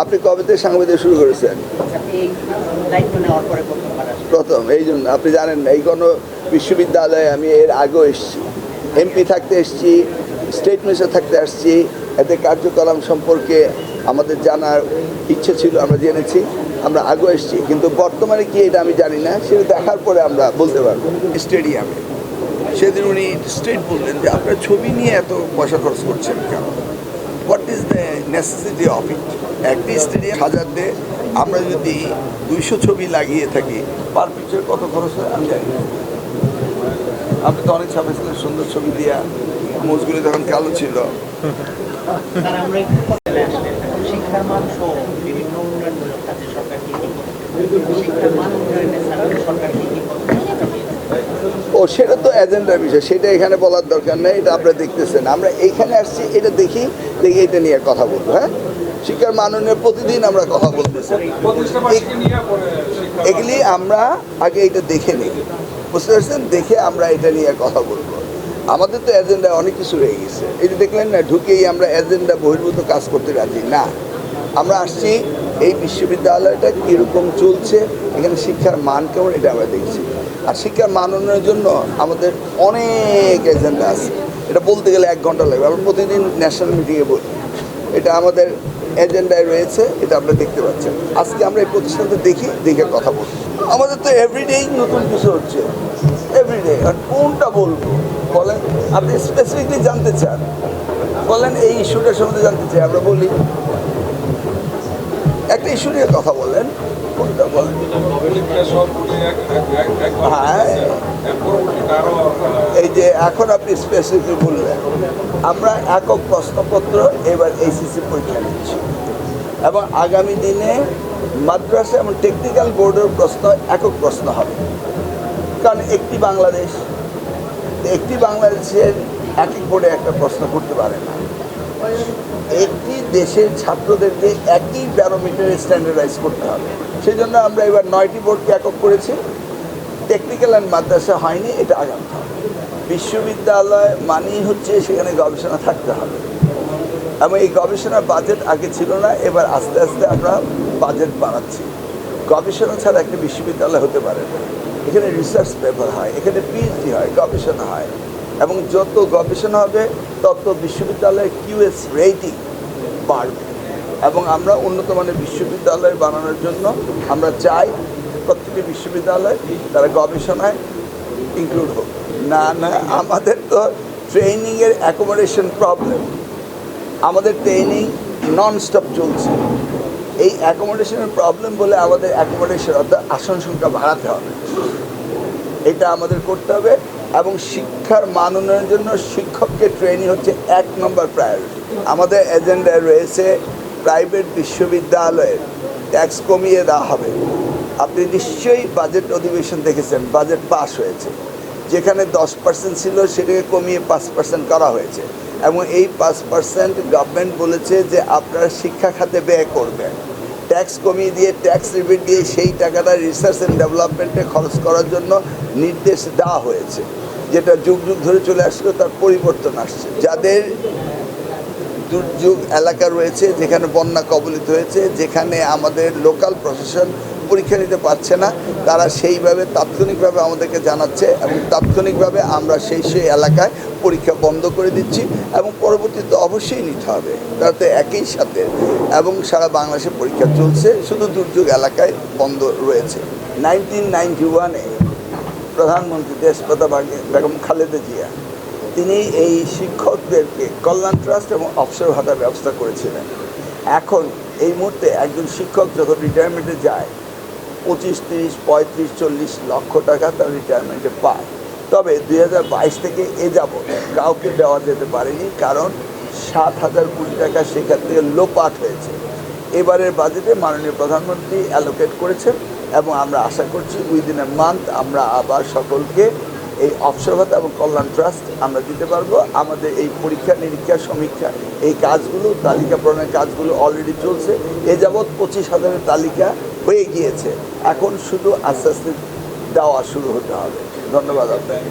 আপনি কবে থেকে সাংবাদিক শুরু করেছেন? প্রথম। এই জন্য আপনি জানেন না, এই কোনো বিশ্ববিদ্যালয়ে আমি এর আগেও এসেছি, এমপি থাকতে এসেছি, স্টেট মিনিস্টার থাকতে আসছি। এতে কার্যক্রম সম্পর্কে আমাদের জানার ইচ্ছে ছিল, আমরা জেনেছি, আমরা আগেও এসেছি। কিন্তু বর্তমানে কি এটা আমি জানি না, সেটা দেখার পরে আমরা বলতে পারবো। স্টেডিয়ামে সেদিন উনি স্ট্রেট বললেন যে আপনার ছবি নিয়ে এত পয়সা খরচ করছেন কেন, what is the necessity of it. একটি স্টেডিয়াম সাজাতে আমরা যদি 200 ছবি লাগিয়ে থাকি, পার পিকচার কত খরচ হয় আমি জানি না। আপনি তো অনেক ছাপাইছিলেন সুন্দর ছবি দিয়া, মোজগুলি তখন কালো ছিল। ও সেটা তো এজেন্ডার বিষয়, সেটা এখানে বলার দরকার নেই। এটা আপনারা দেখতেছেন, আমরা এইখানে আসছি, এটা দেখি এটা নিয়ে কথা বলবো। হ্যাঁ, শিক্ষার মান উন্নয়নের প্রতিদিন আমরা কথা বলতেছি, এগুলি আমরা আগে এটা দেখে নিই, বুঝতে পারছেন? দেখে আমরা এটা নিয়ে কথা বলবো। আমাদের তো এজেন্ডা অনেক কিছু রয়ে গেছে। এই যে দেখলেন না, ঢুকেই আমরা এজেন্ডা বহির্ভূত কাজ করতে রাজি না। আমরা আসছি এই বিশ্ববিদ্যালয়টা কীরকম চলছে, এখানে শিক্ষার মান কেমন, এটা আমরা দেখছি। আর শিক্ষার মান উন্নয়নের জন্য আমাদের অনেক এজেন্ডা আছে, এটা বলতে গেলে 1 ঘন্টা লাগবে। আমরা প্রতিদিন ন্যাশনাল মিটিংয়ে বলি, এটা আমাদের এজেন্ডায় রয়েছে, এটা আপনারা দেখতে পাচ্ছেন। আজকে আমরা এই প্রতিষ্ঠানটা দেখে কথা বলবো। আমাদের তো এভরিডেই নতুন কিছু হচ্ছে, এভরিডে। আর কোনটা বলবো বলেন? আপনি স্পেসিফিকলি জানতে চান, বলেন এই ইস্যুটার সম্বন্ধে জানতে চাই, আমরা বলি। একটা ইস্যু নিয়ে কথা বলেন, কোনটা বলেন? হ্যাঁ, এই যে এখন আপনি স্পেসিফিকলি বললেন, আমরা একক প্রশ্নপত্র এবার এইচএসসি পরীক্ষা নিচ্ছি, এবং আগামী দিনে মাদ্রাসা এবং টেকনিক্যাল বোর্ডের প্রশ্ন একক প্রশ্ন হবে। কারণ একটি বাংলাদেশের এক এক বোর্ডে একটা প্রশ্ন করতে পারে না। একটি দেশের ছাত্রদেরকে একই প্যারামিটারে স্ট্যান্ডার্ডাইজ করতে হবে। সেই জন্য আমরা এবার 9টি বোর্ডকে একক করেছি। টেকনিক্যাল অ্যান্ড মাদ্রাসা হয়নি, এটা আগামী হবে। বিশ্ববিদ্যালয় মানেই হচ্ছে সেখানে গবেষণা থাকতে হবে, এবং এই গবেষণার বাজেট আগে ছিল না, এবার আস্তে আস্তে আমরা বাজেট বাড়াচ্ছি। গবেষণা ছাড়া একটা বিশ্ববিদ্যালয় হতে পারে না। এখানে রিসার্চ পেপার হয়, এখানে পিএইচডি হয়, গবেষণা হয়, এবং যত গবেষণা হবে তত বিশ্ববিদ্যালয়ের কিউএস রেটিং বাড়বে। এবং আমরা উন্নত মানের বিশ্ববিদ্যালয় বানানোর জন্য আমরা চাই প্রত্যেকটি বিশ্ববিদ্যালয় তারা গবেষণায় ইনক্লুড হোক। না, আমাদের তো ট্রেনিংয়ের অ্যাকোমোডেশন প্রবলেম, আমাদের ট্রেনিং ননস্টপ চলছে। এই অ্যাকোমোডেশনের প্রবলেম বলে আমাদের অ্যাকোমোডেশন অর্থাৎ আসন সংখ্যা বাড়াতে হবে, এটা আমাদের করতে হবে। এবং শিক্ষার মান উন্নয়নের জন্য শিক্ষককে ট্রেনিং হচ্ছে 1 নম্বর প্রায়োরিটি। আমাদের এজেন্ডায় রয়েছে প্রাইভেট বিশ্ববিদ্যালয়ের ট্যাক্স কমিয়ে দেওয়া হবে। আপনি নিশ্চয়ই বাজেট অধিবেশন দেখেছেন, বাজেট পাস হয়েছে, যেখানে 10% ছিল সেটাকে কমিয়ে 5% করা হয়েছে। এবং এই 5% গভর্নমেন্ট বলেছে যে আপনারা শিক্ষা খাতে ব্যয় করবেন। ট্যাক্স কমিয়ে দিয়ে, ট্যাক্স রিবেট দিয়ে সেই টাকাটা রিসার্চ অ্যান্ড ডেভেলপমেন্টে খরচ করার জন্য নির্দেশ দেওয়া হয়েছে, যেটা যুগ যুগ ধরে চলে আসলো, তার পরিবর্তন আসছে। যাদের দুর্যোগ এলাকা রয়েছে, যেখানে বন্যা কবলিত হয়েছে, যেখানে আমাদের লোকাল প্রশাসন পরীক্ষা নিতে পারছে না, তারা সেইভাবে তাৎক্ষণিকভাবে আমাদেরকে জানাচ্ছে, এবং তাৎক্ষণিকভাবে আমরা সেই এলাকায় পরীক্ষা বন্ধ করে দিচ্ছি, এবং পরবর্তীতে অবশ্যই নিতে হবে তাতে একই সাথে। এবং সারা বাংলাদেশে পরীক্ষা চলছে, শুধু দুর্যোগ এলাকায় বন্ধ রয়েছে। 1991-এ প্রধানমন্ত্রী দেশপ্রতা বেগম খালেদা জিয়া তিনি এই শিক্ষকদেরকে কল্যাণ ট্রাস্ট এবং অবসর ভাতার ব্যবস্থা করেছিলেন। এখন এই মুহূর্তে একজন শিক্ষক যখন রিটায়ারমেন্টে যায় 25, 30, 35, 40 লক্ষ টাকা তার রিটায়ারমেন্টে পায়। তবে 2022 থেকে এ যাবৎ কাউকে দেওয়া যেতে পারেনি, কারণ 7,000 কোটি টাকা সেখান থেকে লোপাট হয়েছে। এবারের বাজেটে মাননীয় প্রধানমন্ত্রী অ্যালোকেট করেছেন, এবং আমরা আশা করছি উইদিন এ মান্থ আমরা আবার সকলকে এই অবসর ভাতা এবং কল্যাণ ট্রাস্ট আমরা দিতে পারবো। আমাদের এই পরীক্ষা নিরীক্ষা সমীক্ষা এই কাজগুলো, তালিকা প্রণয়নের কাজগুলো অলরেডি চলছে। এ যাবৎ 25,000-এর তালিকা হয়ে গিয়েছে, এখন শুধু আস্তে আস্তে দেওয়া শুরু হতে হবে। ধন্যবাদ আপনাকে।